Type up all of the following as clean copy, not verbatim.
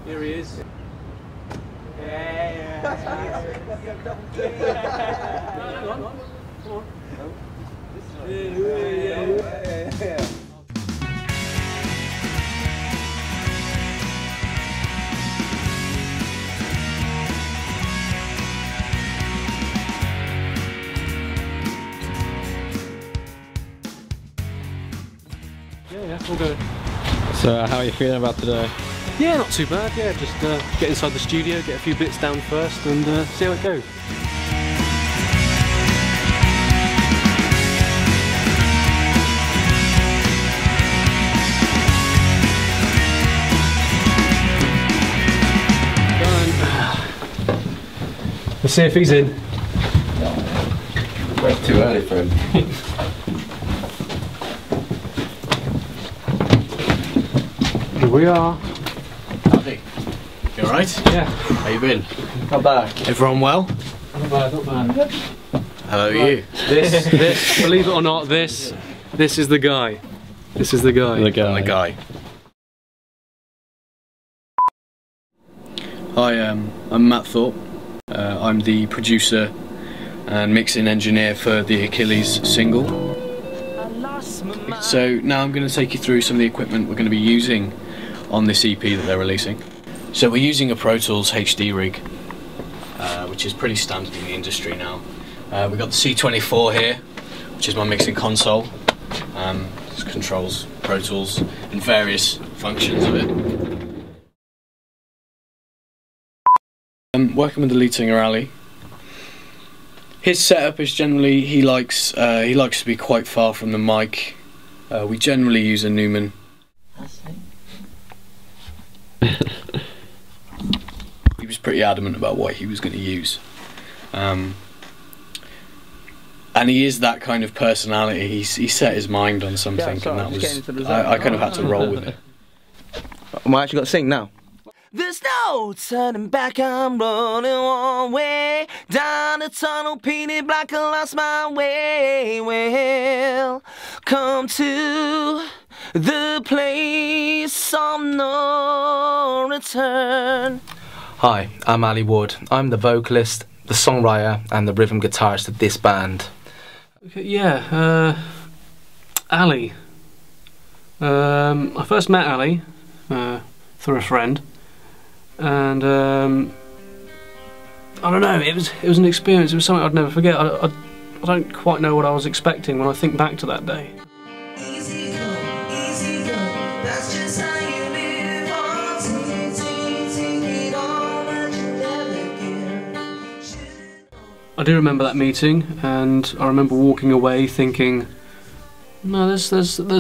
Here he is. Yeah. Come on. Yeah, all good. So how are you feeling about today? Yeah, not too bad. Yeah, just get inside the studio, get a few bits down first, and see how it goes. Let's see if he's in. Way too early for him. Here we are. Howdy. You alright? Yeah. How you been? Not bad. Everyone well? Not bad, not bad. How are you? This, believe it or not, this is the guy. This is the guy. The guy. I'm the guy. Hi, I'm Matt Thorpe. I'm the producer and mixing engineer for the Achilles single. So now I'm going to take you through some of the equipment we're going to be using on this EP that they're releasing. So we're using a Pro Tools HD rig, which is pretty standard in the industry now. We've got the C24 here, which is my mixing console. This controls Pro Tools and various functions of it. Working with the lead singer Ali. His setup is generally he likes to be quite far from the mic. We generally use a Newman. He was pretty adamant about what he was going to use, and he is that kind of personality. He set his mind on something, and that was I kind of had to roll with it. Am I actually got to sing now? There's no turning back, I'm running one way down the tunnel, painted black, I lost my way. Well, come to the place of no return. Hi, I'm Ali Wood. I'm the vocalist, the songwriter and the rhythm guitarist of this band. Okay, yeah, Ali. I first met Ali through a friend. And I don't know. It was an experience. It was something I'd never forget. I don't quite know what I was expecting when I think back to that day. Easy go, that's just how you live on. Take it all, but you never give. I do remember that meeting, and I remember walking away thinking, "No, there's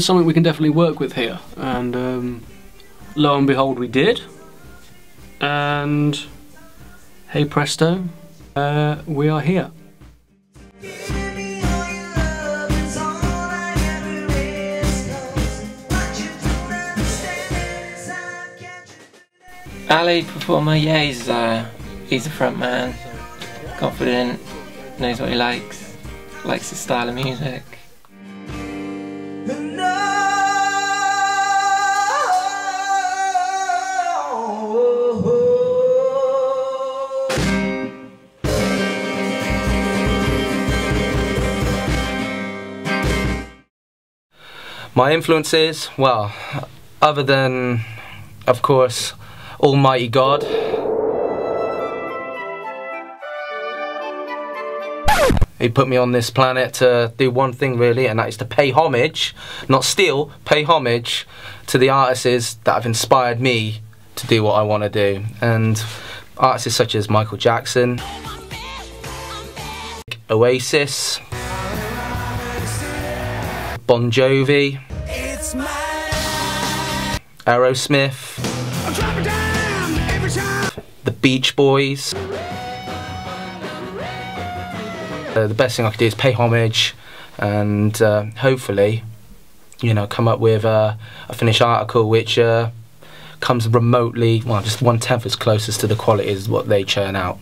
something we can definitely work with here." And lo and behold, we did. And hey presto, we are here. Ali, performer, yeah, he's a front man, confident, knows what he likes his style of music. My influences, well, other than, of course, Almighty God. He put me on this planet to do one thing really, and that is to pay homage, not steal, pay homage to the artists that have inspired me to do what I want to do. And artists such as Michael Jackson, Oasis, Bon Jovi, Aerosmith, the Beach Boys. The best thing I could do is pay homage and hopefully, you know, come up with a finished article which comes remotely, well, just 1/10 as closest to the quality as what they churn out.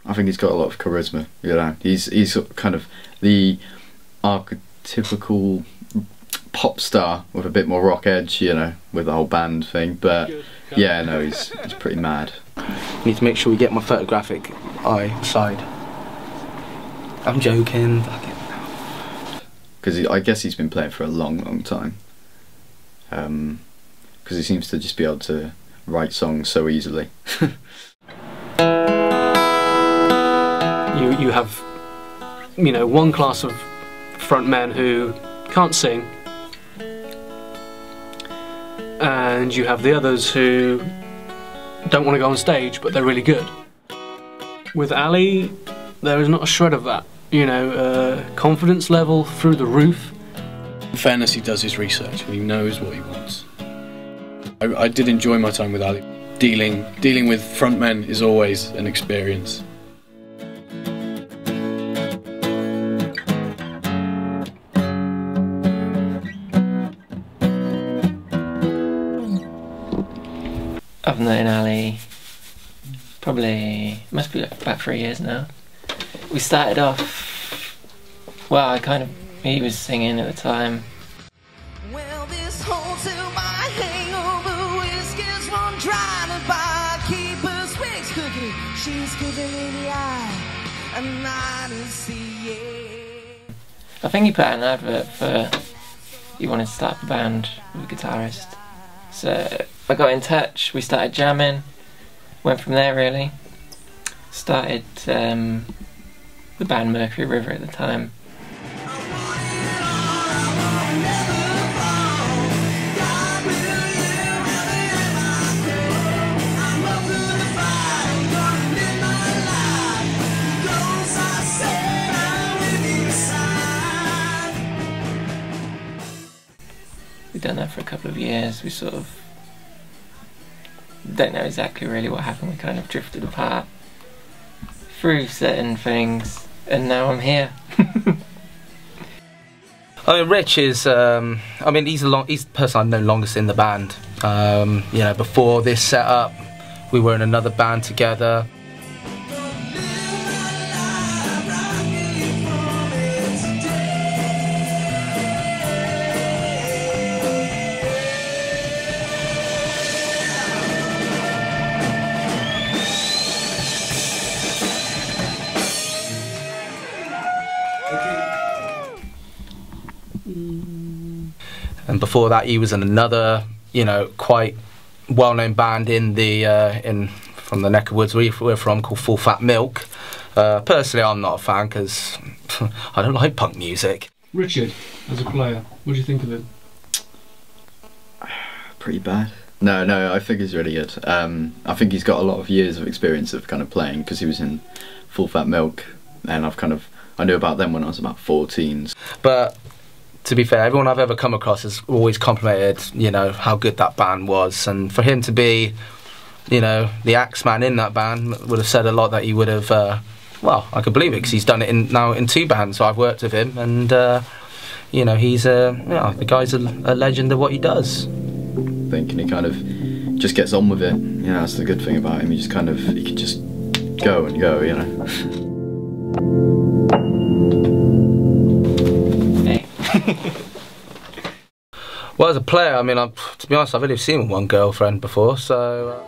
I think he's got a lot of charisma, you know. He's kind of the archetypical pop star with a bit more rock edge, you know, with the whole band thing, but Yeah, no, he's pretty mad. Need to make sure we get my photographic eye side. I'm joking. Because I guess he's been playing for a long time. Because he seems to just be able to write songs so easily. You have, you know, one class of frontmen who can't sing, and you have the others who don't want to go on stage but they're really good. With Ali, there is not a shred of that. You know, confidence level through the roof. In fairness, he does his research and he knows what he wants. I did enjoy my time with Ali. Dealing with frontmen is always an experience. I've known Ali probably, must be about 3 years now. We started off, well, he was singing at the time. Well, this hotel my hangover whiskers run dry. The barkeeper's wig's cooking. She's giving me the eye, and I don't see it. I think he put out an advert for, he wanted to start a band with a guitarist. So I got in touch, we started jamming, went from there really. Started the band Mercury River at the time. We've done that for a couple of years. We sort of don't know exactly really what happened. We kind of drifted apart through certain things, and now I'm here. I mean, Rich is, I mean, he's the person I've known longest in the band. You know, before this setup, we were in another band together. And before that, he was in another, you know, quite well-known band in the from the neck of woods we're from, called Full Fat Milk. Personally, I'm not a fan because I don't like punk music. Richard, as a player, what do you think of him? Pretty bad. No, I think he's really good. I think he's got a lot of years of experience of kind of playing, because he was in Full Fat Milk, and I knew about them when I was about 14. But to be fair, everyone I've ever come across has always complimented, you know, how good that band was, and for him to be, you know, the axeman in that band would have said a lot that he would have. Well, I could believe it because he's done it now in 2 bands. So I've worked with him, and you know, he's yeah, the guy's a legend of what he does. I think, and he kind of just gets on with it. You know, that's the good thing about him. He can just go and go. You know. Well, as a player, I mean, to be honest, I've only seen one girlfriend before, so.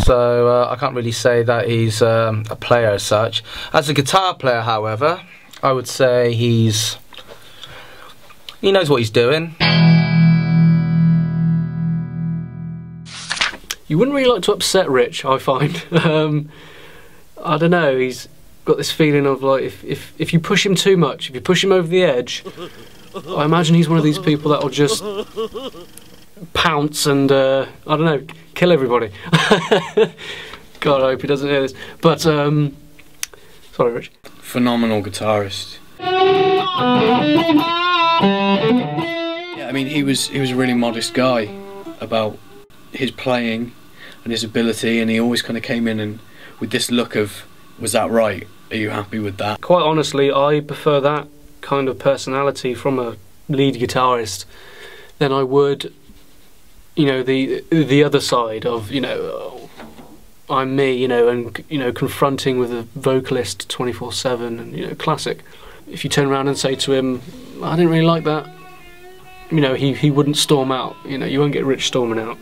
So I can't really say that he's a player as such. As a guitar player, however, I would say he knows what he's doing. You wouldn't really like to upset Rich, I find. I don't know, he's got this feeling of like, if you push him too much, if you push him over the edge, I imagine he's one of these people that will just pounce and, I don't know, kill everybody. God, I hope he doesn't hear this. But, sorry Rich. Phenomenal guitarist. Yeah, I mean, he was a really modest guy about his playing and his ability, and he always kind of came in and with this look of, was that right? Are you happy with that? Quite honestly, I prefer that kind of personality from a lead guitarist than I would, you know, the other side of, you know, I'm me, you know, and confronting with a vocalist 24/7, and classic. If you turn around and say to him, "I didn't really like that," he wouldn't storm out. You won't get Rich storming out.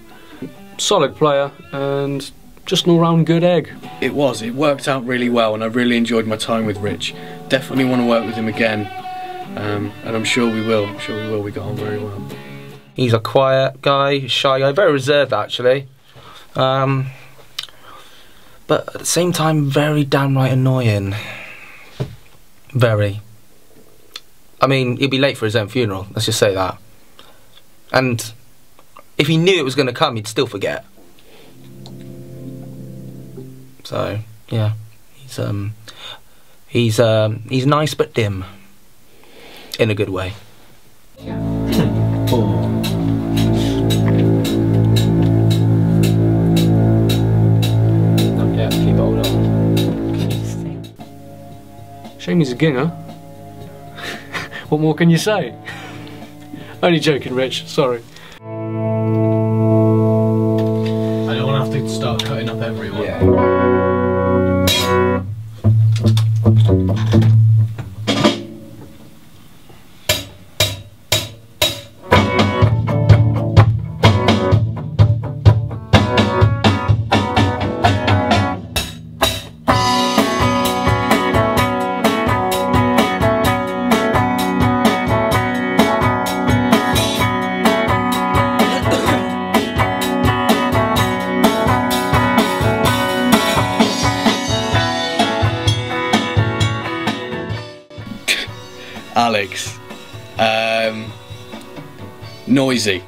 Solid player and just an all-round good egg. It worked out really well, and I really enjoyed my time with Rich. Definitely want to work with him again, and I'm sure we will. We got on very well. He's a quiet guy, shy guy, very reserved actually. But at the same time, very downright annoying. Very. I mean, he'd be late for his own funeral, let's just say that. And if he knew it was going to come, he'd still forget. So, yeah, he's nice but dim. In a good way. Shame he's a ginger. What more can you say? Only joking, Rich, sorry. I don't want to have to start cutting up everyone. Yeah. Alex, noisy,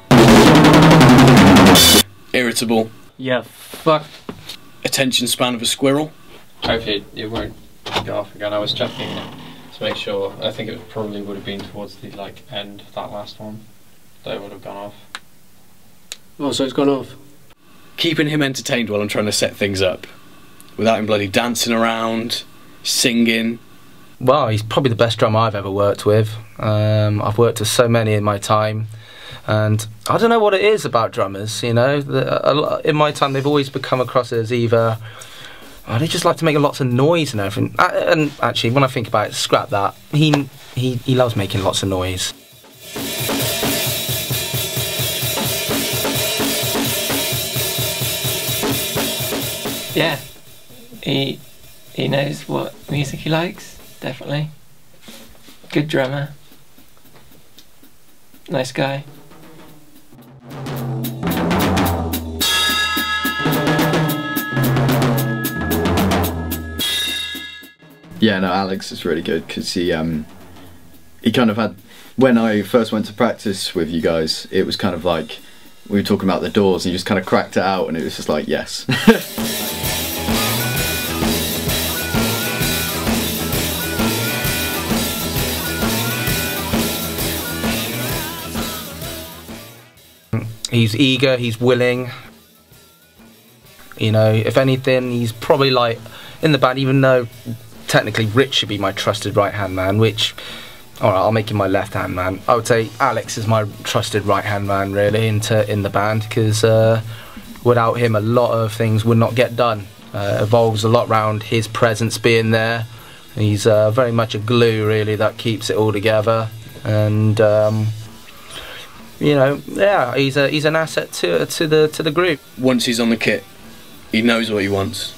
irritable, Yeah, fuck. attention span of a squirrel. Hopefully it won't go off again. I was checking to make sure. I think it probably would have been towards the end of that last one that it would have gone off. Oh, so it's gone off. Keeping him entertained while I'm trying to set things up, without him bloody dancing around, singing. Well, he's probably the best drummer I've ever worked with. I've worked with so many in my time, and I don't know what it is about drummers, in my time they've always become across as either, they just like to make lots of noise and everything. And actually, when I think about it, scrap that. He loves making lots of noise. Yeah, he knows what music he likes. Definitely. Good drummer. Nice guy. Yeah, no, Alex is really good because he kind of had, when I first went to practice with you guys, it was kind of like we were talking about the Doors and you just kind of cracked it out and it was just like, yes. He's eager, he's willing. If anything, he's probably in the band, even though technically Rich should be my trusted right-hand man, which, alright, I'll make him my left-hand man. I would say Alex is my trusted right-hand man, really, in the band, because without him, a lot of things would not get done. Evolves a lot around his presence being there. He's very much a glue, really, that keeps it all together. And yeah, he's an asset to the group. Once he's on the kit, he knows what he wants.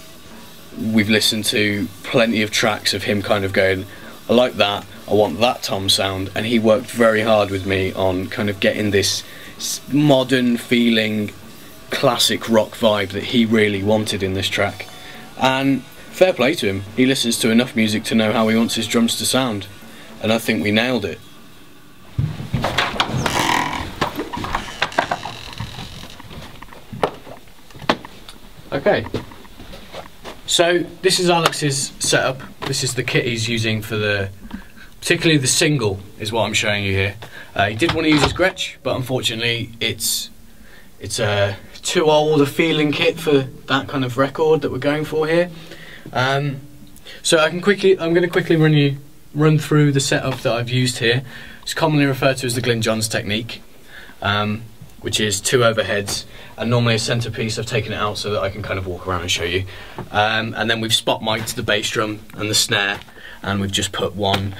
We've listened to plenty of tracks of him kind of going, I like that, I want that tom sound, and he worked very hard with me on kind of getting this modern feeling classic rock vibe that he really wanted in this track. And fair play to him, he listens to enough music to know how he wants his drums to sound, and I think we nailed it. Okay, so this is Alex's setup. This is the kit he's using for particularly the single is what I'm showing you here. He did want to use his Gretsch, but unfortunately it's too old a feeling kit for that kind of record that we're going for here. So I'm going to quickly run through the setup that I've used here. It's commonly referred to as the Glyn Johns technique, which is 2 overheads and normally a centerpiece. I've taken it out so that I can kind of walk around and show you. And then we've spot mic'd the bass drum and the snare, and we've just put one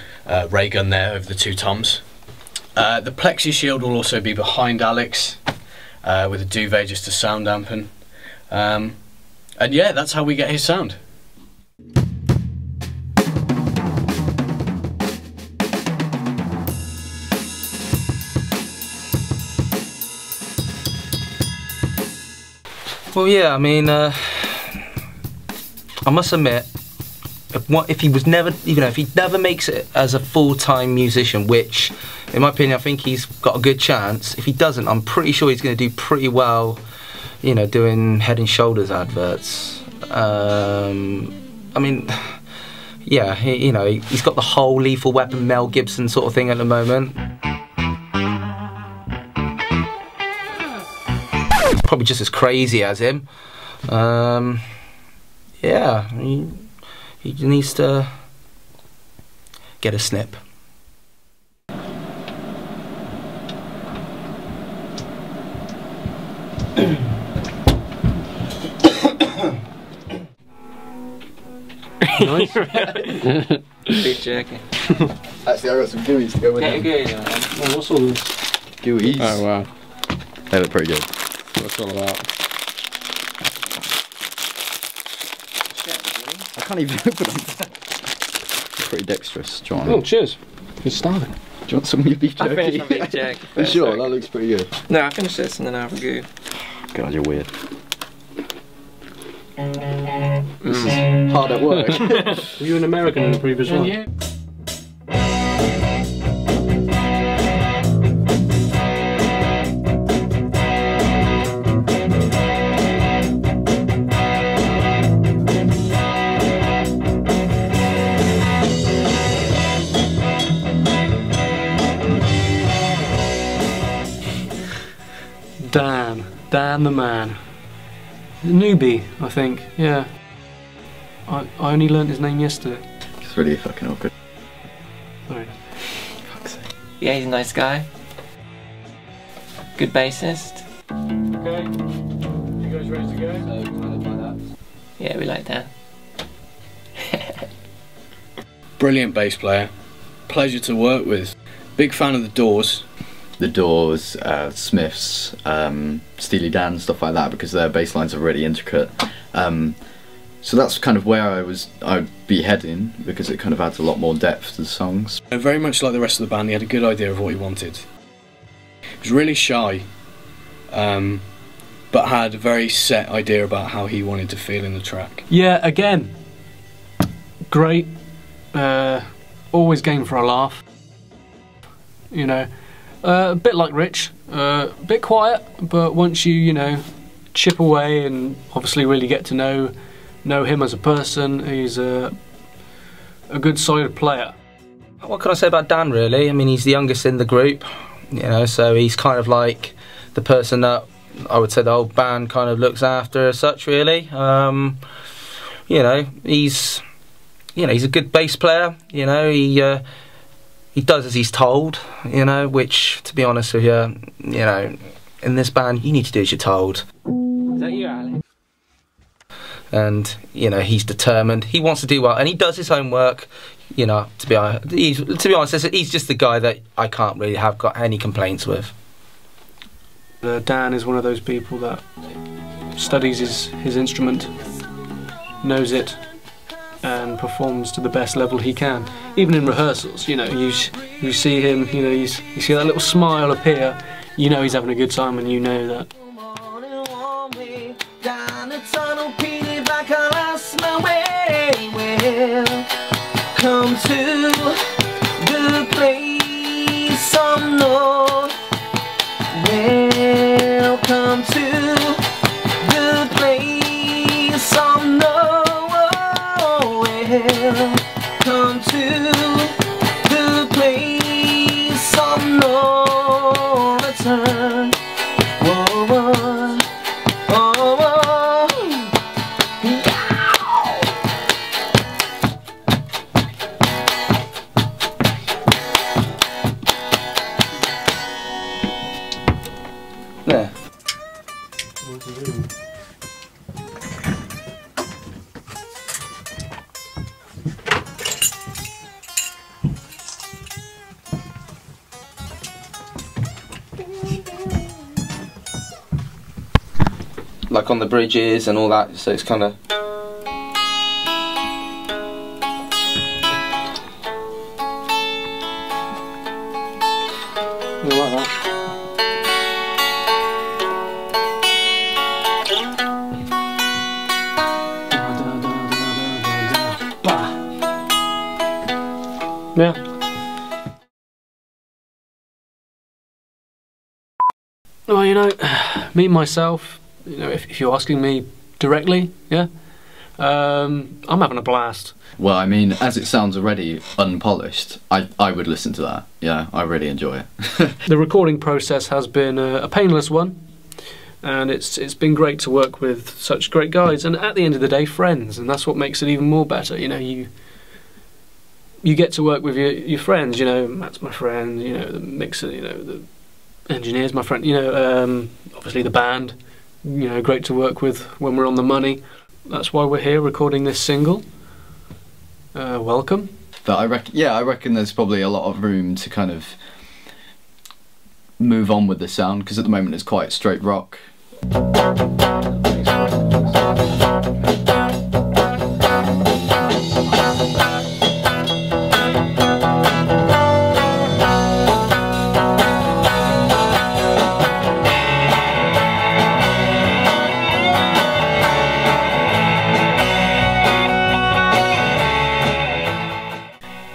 ray gun there over the 2 toms. The plexi shield will also be behind Alex with a duvet just to sound dampen. And yeah, that's how we get his sound. Well, yeah, I mean, I must admit, if he was never, if he never makes it as a full-time musician, which, in my opinion, I think he's got a good chance. If he doesn't, I'm pretty sure he's going to do pretty well, doing Head and Shoulders adverts. I mean, yeah, he's got the whole Lethal Weapon Mel Gibson sort of thing at the moment. Probably just as crazy as him. Yeah, he needs to get a snip. Nice. Beef jerky. Actually, I got some gooeys to go with Get a them. gooey on. Oh, what's all this? Gooeys. Oh wow, They look pretty good. what's it all about? I can't even open them. Pretty dexterous. Do you want, Oh, cheers. You're starving. do you want some of your beef I jerky? finished my beef jerky For first. sure, that looks pretty good. No, I finished this and then I have a goo. God, you're weird. This is hard at work. Were you an American in the previous one? Yeah. Dan the man. Newbie, I think, yeah. I only learnt his name yesterday. It's really fucking awkward. Sorry. Fuck's sake. Yeah, he's a nice guy. Good bassist. Okay, you guys ready to go? Yeah, we like Dan. Brilliant bass player. Pleasure to work with. Big fan of the Doors. The Doors, Smiths, Steely Dan, stuff like that, because their bass lines are really intricate. So that's kind of where I'd be heading, because it kind of adds a lot more depth to the songs. Very much like the rest of the band, he had a good idea of what he wanted. He was really shy, but had a very set idea about how he wanted to feel in the track. Yeah, again, great. Always game for a laugh. A bit like Rich, a bit quiet, but once you, chip away and obviously really get to know him as a person, he's a good solid player. What can I say about Dan, really? I mean, he's the youngest in the group, so he's kind of like the person that I would say the whole band kind of looks after as such, really. He's a good bass player, he does as he's told, which, to be honest with you, in this band, you need to do as you're told. Is that you, Alex? And, he's determined, he wants to do well, and he does his homework, to be honest, he's just the guy that I can't really have got any complaints with. Dan is one of those people that studies his instrument, knows it, and performs to the best level he can. Even in rehearsals, you see him, you see that little smile appear, he's having a good time, and you know that. Come to the place unknown. Welcome to the place unknown. Come to the place of no return. Whoa, whoa. like on the bridges and all that. So it's kind of. Yeah. Well, you know, me myself, you know, if you're asking me directly, yeah, I'm having a blast. Well, I mean, as it sounds already unpolished, I would listen to that. Yeah, I really enjoy it. The recording process has been a painless one, and it's been great to work with such great guys, and at the end of the day, friends, and that's what makes it even more better. You know, you get to work with your friends. You know, Matt's my friend. You know, the mixer. You know, the engineer's my friend. You know, obviously the band. You know, great to work with when we're on the money. That's why we're here recording this single. Welcome. But I reckon there's probably a lot of room to kind of move on with the sound, because at the moment it's quite straight rock.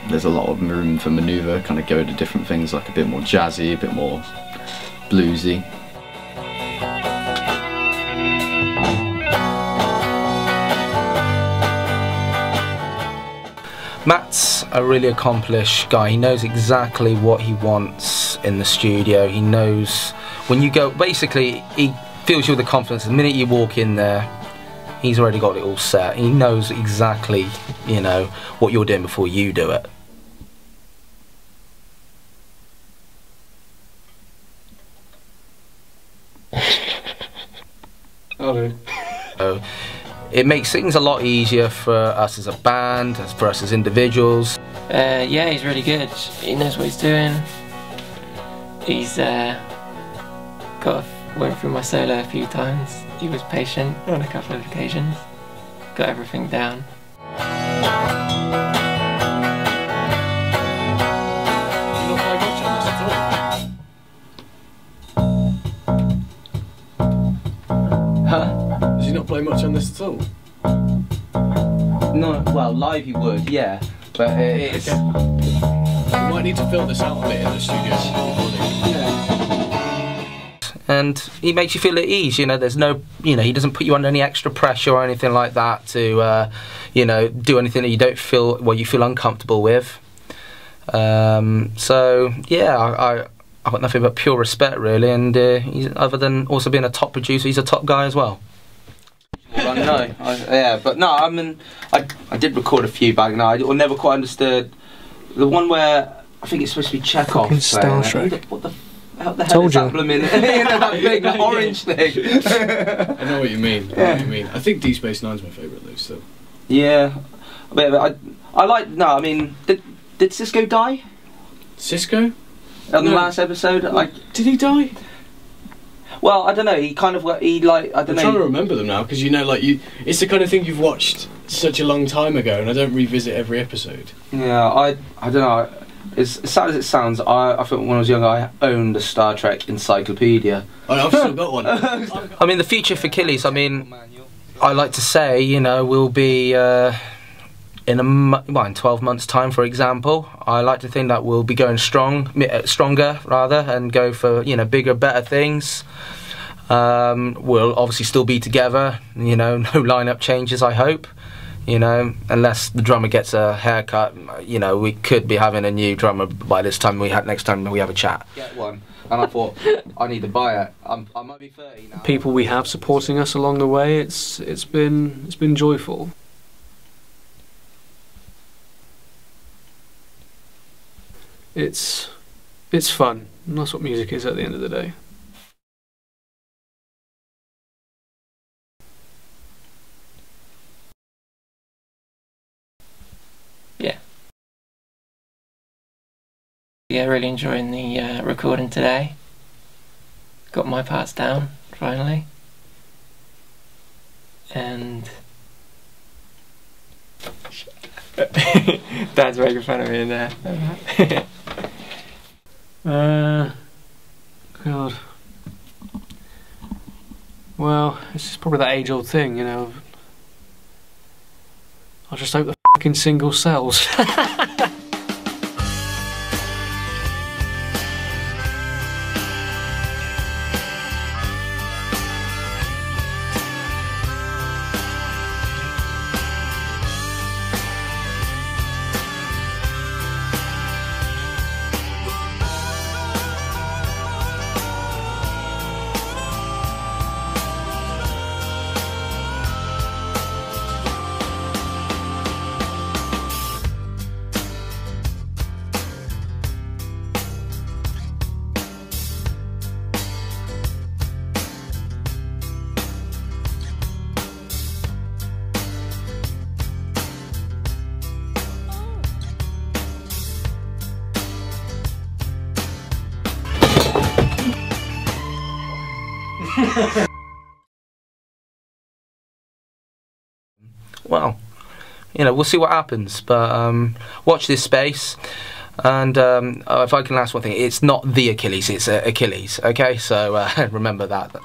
There's a lot of room for manoeuvre, kind of go to different things, like a bit more jazzy, a bit more bluesy. Matt's a really accomplished guy. He knows exactly what he wants in the studio. He knows when you go, basically, he fills you with the confidence. The minute you walk in there, he's already got it all set. He knows exactly, you know, what you're doing before you do it. So it makes things a lot easier for us as a band, for us as individuals. Yeah, he's really good. He knows what he's doing. He's went through my solo a few times. He was patient on a couple of occasions. Got everything down. Does he not play much on this at all? No, well, live he would, yeah, but it's... Okay. We might need to fill this out a bit in the studio. And he makes you feel at ease, you know, there's no, you know, he doesn't put you under any extra pressure or anything like that to, you know, do anything that you don't feel, well, you feel uncomfortable with. So, yeah, I've got nothing but pure respect, really, and he's, other than also being a top producer, he's a top guy as well. Well, yeah, but no, I mean, I did record a few back now. I never quite understood the one where I think it's supposed to be Chekhov. Fucking Star Trek. What the hell is that blooming? You know, that big orange thing. I know what you mean. I know what you mean. I think Deep Space Nine's my favourite though. Still. Yeah, but I like. No, I mean, did Cisco die? Cisco? On the last episode, did he die? Well, I don't know. He kind of I don't know. I'm trying to remember them now because you know, like it's the kind of thing you've watched such a long time ago, and I don't revisit every episode. Yeah, I don't know. As sad as it sounds, I think when I was younger, I owned a Star Trek encyclopedia. I've still got one. I mean, the future for Achilles. I mean, I like to say, you know, we'll be. In 12 months' time, for example, I like to think that we'll be going stronger rather, and go for, you know, bigger, better things. We'll obviously still be together, you know, no lineup changes, I hope, you know, unless the drummer gets a haircut, you know, we could be having a new drummer by this time next time we have a chat. Get one, and I thought I need to buy it. I might be 30 now. People we have supporting us along the way, it's been joyful. It's fun, and that's what music is at the end of the day. Yeah. Yeah, really enjoying the recording today. Got my parts down, finally. and Dad's making fun of me in there. God. Well, it's just probably that age-old thing, you know. I just hope the fucking single sells. Well, you know, we'll see what happens, but watch this space. And if I can last one thing, it's not the Achilles, it's Achilles, okay? So remember that.